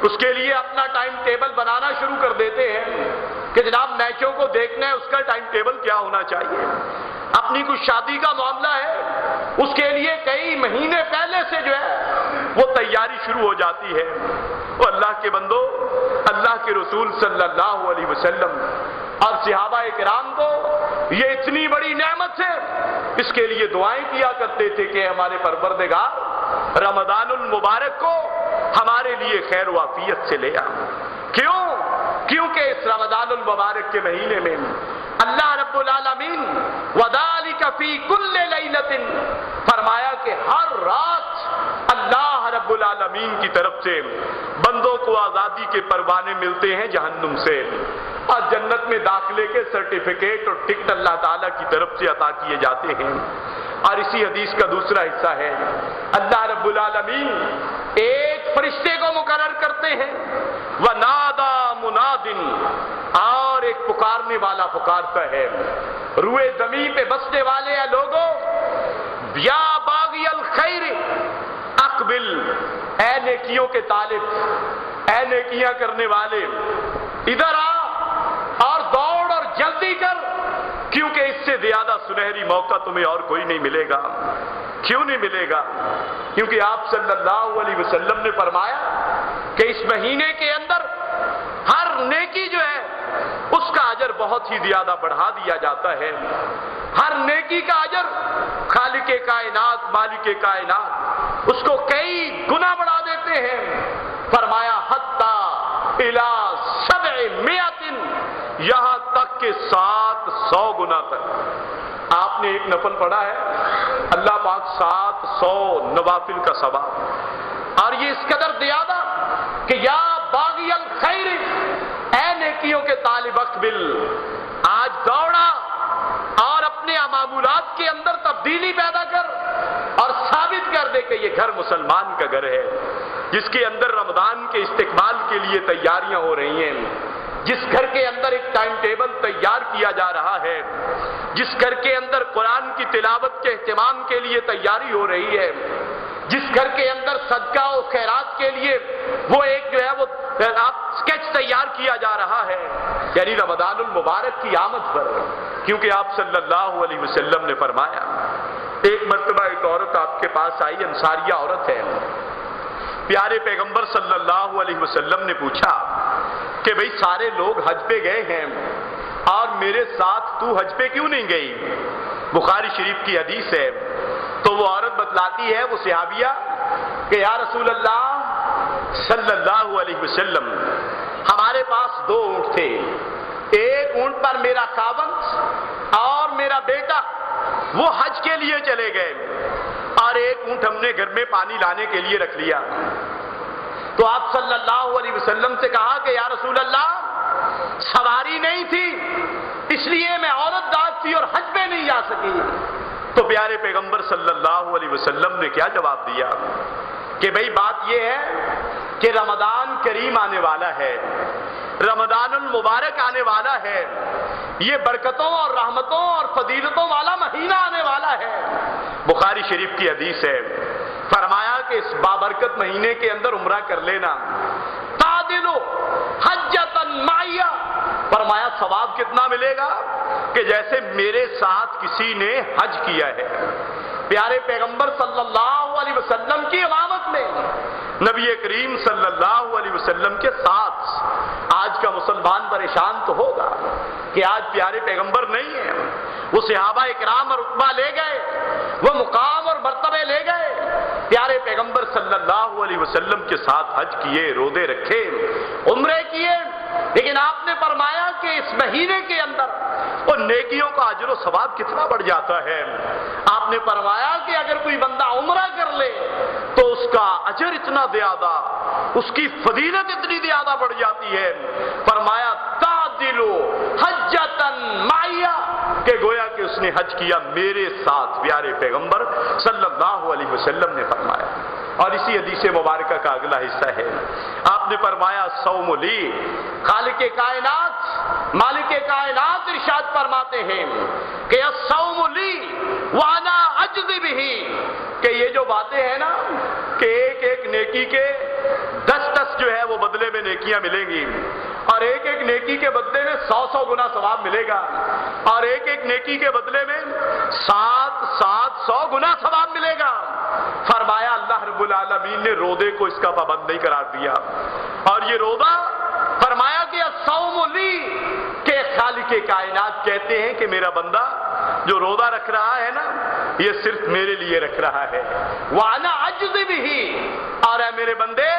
اس کے لیے اپنا ٹائم ٹیبل بنانا شروع کر دیتے ہیں کہ جناب میچوں کو دیکھنا ہے، اس کا ٹائم ٹیبل کیا ہونا چاہیے۔ اپنی کچھ شادی کا معاملہ ہے، اس کے لیے کئی مہینے پہلے سے جو ہے وہ تیاری شروع ہو جاتی ہے۔ وہ اللہ کے بندو، اللہ کے رسول صلی اللہ علیہ وسلم اور صحابہ کرام کو یہ اتنی بڑی نعمت ہے، اس کے لیے دعائیں کیا کرتے تھے کہ ہمارے پروردگار رمضان المبارک کو ہمارے لیے خیر و عافیت سے لے آ۔ کیوں؟ کیونکہ اس رمضان المبارک کے مہینے میں اللہ رب العالمین وَذَلِكَ فِي كُلِّ لَيْلَةٍ فرمایا کہ ہر رات اللہ رب العالمین کی طرف سے بندوں کو آزادی کے پروانے ملتے ہیں جہنم سے، اور جنت میں داخلے کے سرٹیفکیٹ اور ٹکٹ اللہ تعالیٰ کی طرف سے عطا کیے جاتے ہیں۔ اور اسی حدیث کا دوسرا حصہ ہے، اللہ رب العالمین ایک فرشتے کو مقرر کرتے ہیں، وَنَادَى مُنَادٍ، اور ایک پکارنے والا پکارتا ہے، روئے زمین پہ بسنے والے ہیں لوگوں، یا باغی الخیر اقبل، اے نیکیوں کے طالب، اے نیکیاں کرنے والے، ادھر آ اور دوڑ اور جلدی کر، کیونکہ اس سے زیادہ سنہری موقع تمہیں اور کوئی نہیں ملے گا۔ کیوں نہیں ملے گا؟ کیونکہ آپ صلی اللہ علیہ وسلم نے فرمایا کہ اس مہینے کے اندر ہر نیکی جو ہے اس کا اجر بہت ہی زیادہ بڑھا دیا جاتا ہے۔ ہر نیکی کا اجر خالق کائنات، مالک کائنات اس کو کئی گنا بڑھا دیتے ہیں۔ فرمایا حتی الی 700، یہاں تک کہ 700 گنا تک۔ آپ نے ایک نفل پڑھا ہے، اللہ پاک 700 نوافل کا ثواب، اور یہ اس قدر زیادہ کہ یا باغی الخیر، اے نیکیوں کے طالب اقبل، آج دوڑا اور اپنے معمولات کے اندر تبدیلی پیدا کر اور ثابت کر دے کہ یہ گھر مسلمان کا گھر ہے، جس کے اندر رمضان کے استقبال کے لیے تیاریاں ہو رہی ہیں، جس گھر کے اندر ایک ٹائم ٹیبل تیار کیا جا رہا ہے، جس گھر کے اندر قرآن کی تلاوت کے اہتمام کے لیے تیاری ہو رہی ہے، جس گھر کے اندر صدقہ و خیرات کے لیے وہ ایک جو ہے وہ اسکیچ تیار کیا جا رہا ہے، یعنی رمضان المبارک کی آمد پر۔ کیونکہ آپ صلی اللہ علیہ وسلم نے فرمایا، ایک مرتبہ ایک عورت آپ کے پاس آئی، انصاریہ عورت ہے، پیارے پیغمبر صلی اللہ علیہ وسلم نے پوچھا کہ بھئی سارے لوگ حج پہ گئے ہیں اور میرے ساتھ تو حج پہ کیوں نہیں گئی؟ بخاری شریف کی حدیث ہے۔ تو وہ عورت بتلاتی ہے، وہ صحابیہ، کہ یا رسول اللہ صلی اللہ علیہ وسلم، ہمارے پاس 2 اونٹ تھے، ایک اونٹ پر میرا خاوند اور میرا بیٹا وہ حج کے لیے چلے گئے، اور ایک اونٹ ہم نے گھر میں پانی لانے کے لیے رکھ لیا۔ تو آپ صلی اللہ علیہ وسلم سے کہا کہ یا رسول اللہ، سواری نہیں تھی اس لیے میں عورت داز تھی اور حج پہ نہیں جا سکی۔ تو پیارے پیغمبر صلی اللہ علیہ وسلم نے کیا جواب دیا کہ بھئی بات یہ ہے کہ رمضان کریم آنے والا ہے، رمضان المبارک آنے والا ہے، یہ برکتوں اور رحمتوں اور فضیلتوں والا مہینہ آنے والا ہے۔ بخاری شریف کی حدیث ہے، فرمایا کہ اس بابرکت مہینے کے اندر عمرہ کر لینا، تعدلو حجۃ معیہ، فرمایا ثواب کتنا ملے گا کہ جیسے میرے ساتھ کسی نے حج کیا ہے۔ پیارے پیغمبر صلی اللہ علیہ وسلم کی امامت میں نبی کریم صلی اللہ علیہ وسلم کے ساتھ آج کا مسلمان پریشان تو ہوگا کہ آج پیارے پیغمبر نہیں ہیں، وہ صحابہ اکرام اور رتبہ لے گئے، وہ مقام اور مرتبے لے گئے، پیارے پیغمبر صلی اللہ علیہ وسلم کے ساتھ حج کیے، روزے رکھے، عمرے کیے، لیکن آپ نے فرمایا کہ اس مہینے کے اندر وہ نیکیوں کا اجر و ثواب کتنا بڑھ جاتا ہے۔ آپ نے فرمایا کہ اگر کوئی بندہ عمرہ کر لے تو اس کا اجر اتنا زیادہ، اس کی فضیلت اتنی زیادہ بڑھ جاتی ہے۔ فرمایا تعدلو حجۃ معیہ، کہ گویا کہ اس نے حج کیا میرے ساتھ، پیارے پیغمبر صلی اللہ علیہ وسلم نے فرمایا۔ اور اسی حدیث مبارکہ کا اگلا حصہ ہے، آپ نے فرمایا صوم لی، خالق کائنات مالک کائنات ارشاد فرماتے ہیں کہ الصوم لی وانا اجزی بہ، کہ یہ جو باتیں ہیں نا کہ ایک ایک نیکی کے 10 جو ہے وہ بدلے میں نیکیاں ملیں گی، اور ایک ایک نیکی کے بدلے میں 100 گنا ثواب ملے گا، اور ایک ایک نیکی کے بدلے میں 700 گنا ثواب ملے گا۔ فرمایا اللہ رب العالمین نے روزے کو اس کا پابند نہیں قرار دیا، اور یہ روزہ فرمایا کہ الصوم لی، کہ خالق کائنات کہتے ہیں کہ میرا بندہ جو روزہ رکھ رہا ہے نا یہ صرف میرے لیے رکھ رہا ہے، وَأَنَا أَجْزِي بِهِ، اور اے میرے بندے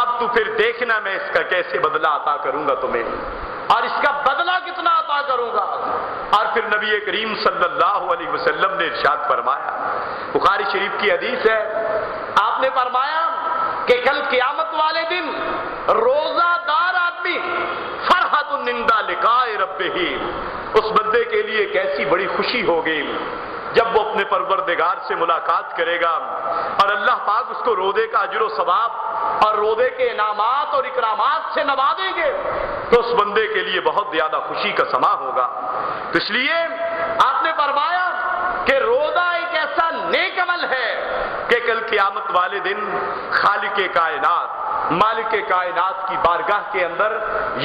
اب تو پھر دیکھنا میں اس کا کیسے بدلہ عطا کروں گا تمہیں، اور اس کا بدلہ کتنا عطا کروں گا۔ اور پھر نبی کریم صلی اللہ علیہ وسلم نے ارشاد فرمایا، بخاری شریف کی حدیث ہے، آپ نے فرمایا کہ کل قیامت والے دن روزہ دار آدمی فرحت عند لقاء ربہ، اس بندے کے لیے کیسی بڑی خوشی ہوگی جب وہ اپنے پروردگار سے ملاقات کرے گا، اور اللہ پاک اس کو روزے کا اجر و ثواب اور روزے کے انعامات اور اکرامات سے نوازیں گے، تو اس بندے کے لیے بہت زیادہ خوشی کا سما ہوگا۔ اس لیے آپ نے فرمایا کہ روزہ ایک ایسا نیک عمل ہے کہ کل قیامت والے دن خالق کائنات مالک کائنات کی بارگاہ کے اندر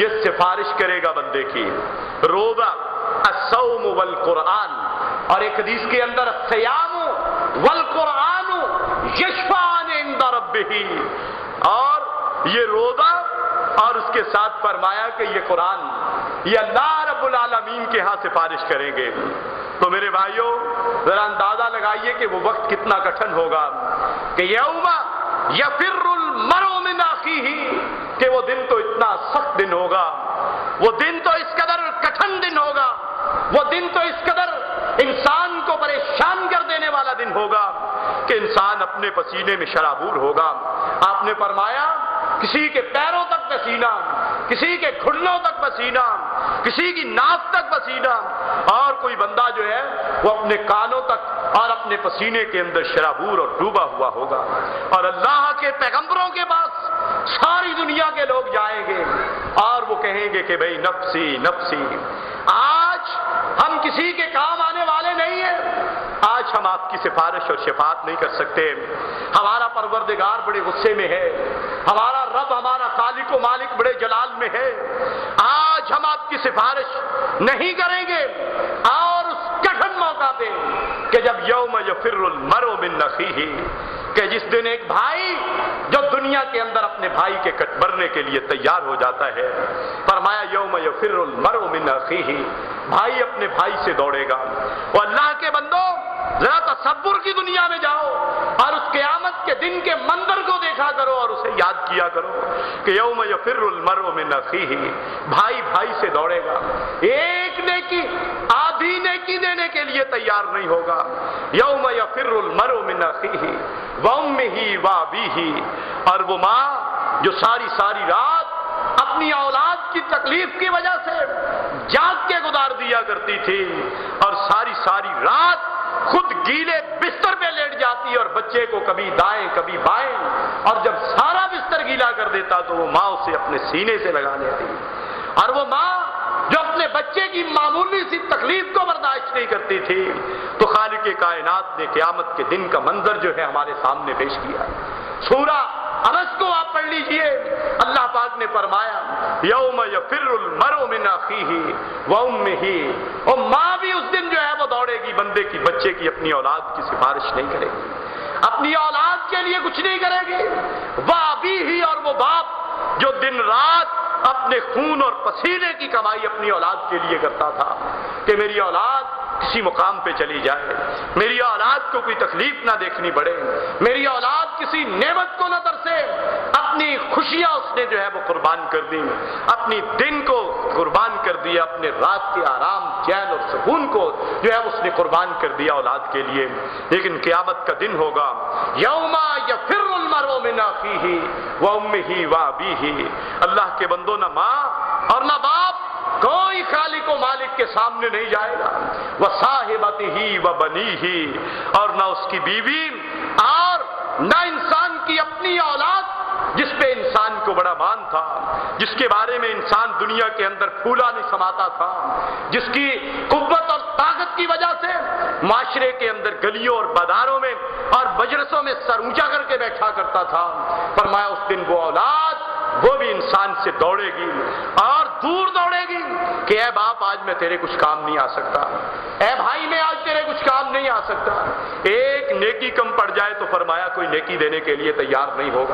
یہ سفارش کرے گا بندے کی، روزہ الصوم والقرآن، اور ایک حدیث کے اندر الصیام والقرآن یشفعان عند ربہ، اور یہ روزہ اور اس کے ساتھ فرمایا کہ یہ قرآن یہ اللہ رب العالمین کے ہاں سفارش کریں گے۔ تو میرے بھائیوں ذرا اندازہ لگائیے کہ وہ وقت کتنا کٹھن ہوگا کہ یوم یفر المرء من اخیہ، کہ وہ دن تو اتنا سخت دن ہوگا، وہ دن تو اس قدر کٹھن دن ہوگا، وہ دن تو اس قدر انسان کو پریشان کر دینے والا دن ہوگا کہ انسان اپنے پسینے میں شرابور ہوگا۔ آپ نے فرمایا کسی کے پیروں تک پسینہ، کسی کے گھٹنوں تک پسینہ، کسی کی ناک تک پسینہ، اور کوئی بندہ جو ہے وہ اپنے کانوں تک اور اپنے پسینے کے اندر شرابور اور ڈوبا ہوا ہوگا، اور اللہ کے پیغمبروں کے پاس ساری دنیا کے لوگ جائیں گے اور وہ کہیں گے کہ بھئی نفسی نفسی۔ آج ہم کسی کے کام آنے والے نہیں ہیں، آج ہم آپ کی سفارش اور شفاعت نہیں کر سکتے، ہمارا پروردگار بڑے غصے میں ہے، ہمارا رب ہمارا خالق و مالک بڑے جلال میں ہے، آج ہم آپ کی سفارش نہیں کریں گے۔ اور اس کٹھن موقع پہ کہ جب یوم یفر المرء من اخیہ، کہ جس دن ایک بھائی جو دنیا کے اندر اپنے بھائی کے کٹ برنے کے لیے تیار ہو جاتا ہے، فرمایا یوم یفر المرء من اخیہ، بھائی اپنے بھائی سے دوڑے گا۔ وہ اللہ کے بندوں ذرا تصور کی دنیا میں جاؤ اور اس قیامت کے دن کے منظر کو دیکھا کرو اور اسے یاد کیا کرو کہ یوم یفر المرء من اخیہ، بھائی بھائی سے دوڑے گا، ایک نیکی آدھی نیکی دینے کے لیے تیار نہیں ہوگا۔ یوم یفر المرء من اخیہ وامہ وابیہ، اور وہ ماں جو ساری ساری رات اپنی اولاد کی تکلیف کی وجہ سے جاگ کے گزار دیا کرتی تھی، اور ساری ساری رات خود گیلے بستر پہ لیٹ جاتی اور بچے کو کبھی دائیں کبھی بائیں، اور جب سارا بستر گیلا کر دیتا تو وہ ماں اسے اپنے سینے سے لگا لیتی، اور وہ ماں جو اپنے بچے کی معمولی سی تکلیف کو برداشت نہیں کرتی تھی، تو خالق کائنات نے قیامت کے دن کا منظر جو ہے ہمارے سامنے پیش کیا۔ سورہ انس کو آپ پڑھ لیجئے، اللہ پاک نے فرمایا یوم یفر المرء من اخیہ وامہ، اور ماں بھی اس دن جو ہے وہ دوڑے گی بندے کی، بچے کی، اپنی اولاد کی سفارش نہیں کرے گی، اپنی اولاد کے لیے کچھ نہیں کرے گی۔ وابیہ، اور وہ باپ جو دن رات اپنے خون اور پسینے کی کمائی اپنی اولاد کے لیے کرتا تھا کہ میری اولاد کسی مقام پہ چلی جائے، میری اولاد کو کوئی تکلیف نہ دیکھنی پڑے، میری اولاد کسی نعمت کو نہ ترسے، اپنی خوشیاں اس نے جو ہے وہ قربان کر دی، اپنی دن کو قربان کر دیا، اپنے رات کے آرام چین اور سکون کو جو ہے اس نے قربان کر دیا اولاد کے لیے۔ لیکن قیامت کا دن ہوگا یوم یفر المرء من اخیہ وامہ وابیہ، اللہ کے بندوں نہ ماں اور نہ باپ کوئی خالق و مالک کے سامنے نہیں جائے گا، وصاحبتہ وبنیہ، اور نہ اس کی بیوی اور نہ انسان کی اپنی اولاد جس پہ انسان کو بڑا مان تھا، جس کے بارے میں انسان دنیا کے اندر پھولا نہیں سماتا تھا، جس کی قوت اور طاقت کی وجہ سے معاشرے کے اندر گلیوں اور بازاروں میں اور مجلسوں میں سر اونچا کر کے بیٹھا کرتا تھا، فرمایا اس دن وہ اولاد وہ بھی انسان سے دوڑے گی اور دور دوڑے گی کہ اے باپ آج میں تیرے کچھ کام نہیں آ سکتا، اے بھائی میں آج تیرے کچھ کام نہیں آ سکتا۔ ایک نیکی کم پڑ جائے تو فرمایا کوئی نیکی دینے کے لیے تیار نہیں ہوگا۔